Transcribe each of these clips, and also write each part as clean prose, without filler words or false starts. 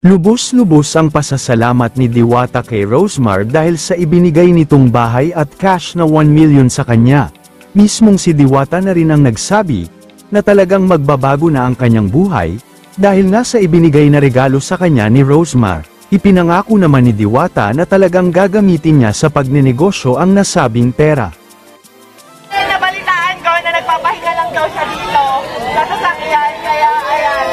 Lubos-lubos ang pasasalamat ni Diwata kay Rosemar dahil sa ibinigay nitong bahay at cash na 1 million sa kanya. Mismong si Diwata na rin ang nagsabi, na talagang magbabago na ang kanyang buhay, dahil nasa ibinigay na regalo sa kanya ni Rosemar. Ipinangako naman ni Diwata na talagang gagamitin niya sa pagnenegosyo ang nasabing pera. Nabalitaan ko na nagpapahinga lang daw siya dito sa sasakyan, kaya ayan.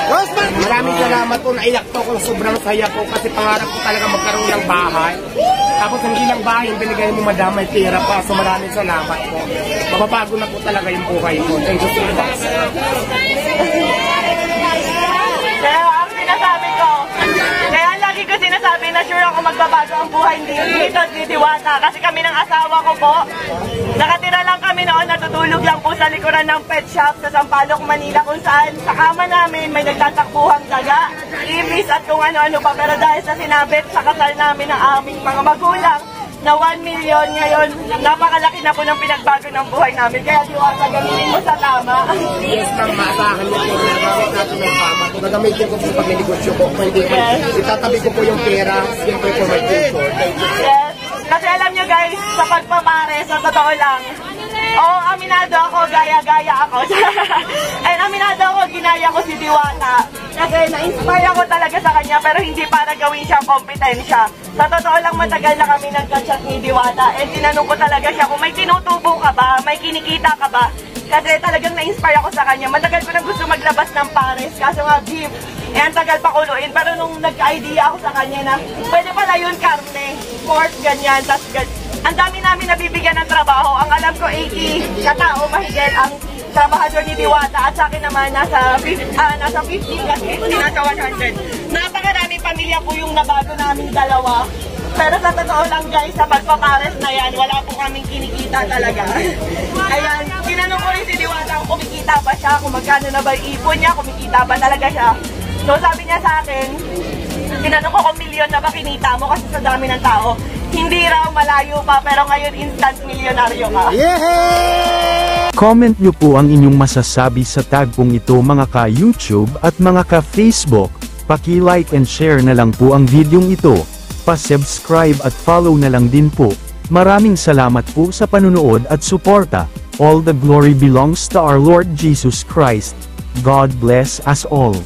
Rosemar, maraming salamat po, naiyak to ko, sobrang saya po kasi pangarap ko talaga magkaroon ng bahay. Tapos hindi lang bahay, yung binigay mo madam, may pera pa, so maraming salamat po. Mababago na po talaga yung buhay ko. Thank you so much. Kaya ang sinasabi ko, kaya lagi ko sinasabi na sure ako magbabago ang buhay dito ni Diwata. Kasi kami ng asawa ko po, nakatira lang kami noon, natutulog lang po sa likuran ng pet shop sa Sampaloc, Manila, kung saan sa kama namin may nagtatakbuhang daga, ibis at kung ano-ano pa. Pero dahil sa sinabit sa kasal namin ng aming mga magulang, na 1 million ngayon, napakalaki na po ng pinagbago ng buhay namin. Kaya Diwata, gamitin mo sa tama. Yes, ma'am, maasahan niyo po na gamit natin ng tama. Kung nagamitin ko po sa pag-negosyo ko, hindi ko, itatabi ko po yung pera, siyempre po may future. Yes, kasi alam nyo guys, sa pagpapare, sa totoo lang, oo, aminado ako, gaya-gaya ako. And aminado ako, ginaya ko si Diwata. Kasi na-inspire ako talaga sa kanya, pero hindi para gawin siyang kompetensya. Sa totoo lang, matagal na kami nagka-chat ni Diwata. And tinanong ko talaga siya kung may tinutubo ka ba, may kinikita ka ba. Kasi talagang na-inspire ako sa kanya. Matagal ko na gusto maglabas ng pares, kaso nga beef. Eh, ang tagal pakuluin. Pero nung nagka-idea ako sa kanya na, pwede pala yun karne, pork, ganyan, tas ang dami namin nabibigyan ng trabaho. Ang alam ko, 80 katao mahigit ang trabahador ni Diwata. At sa akin naman, nasa 50 kasi, hindi nasa 100. Napakaraming pamilya po yung nabago namin dalawa. Pero sa totoo lang guys, sa pagpapares na yan, wala po kaming kinikita talaga. Ayan, tinanong ko rin si Diwata kung kumikita ba siya, kung magkano na ba ipon niya, kumikita ba talaga siya. So sabi niya sa akin, tinanong ko kung milyon na ba kinita mo kasi sa dami ng tao. Hindi raw, malayo pa, pero ngayon instant milyonaryo ka. Yeah! Comment nyo po ang inyong masasabi sa tag pong ito mga ka-YouTube at mga ka-Facebook. Paki-like and share na lang po ang videong ito. Pa-subscribe at follow na lang din po. Maraming salamat po sa panunood at suporta. All the glory belongs to our Lord Jesus Christ. God bless us all.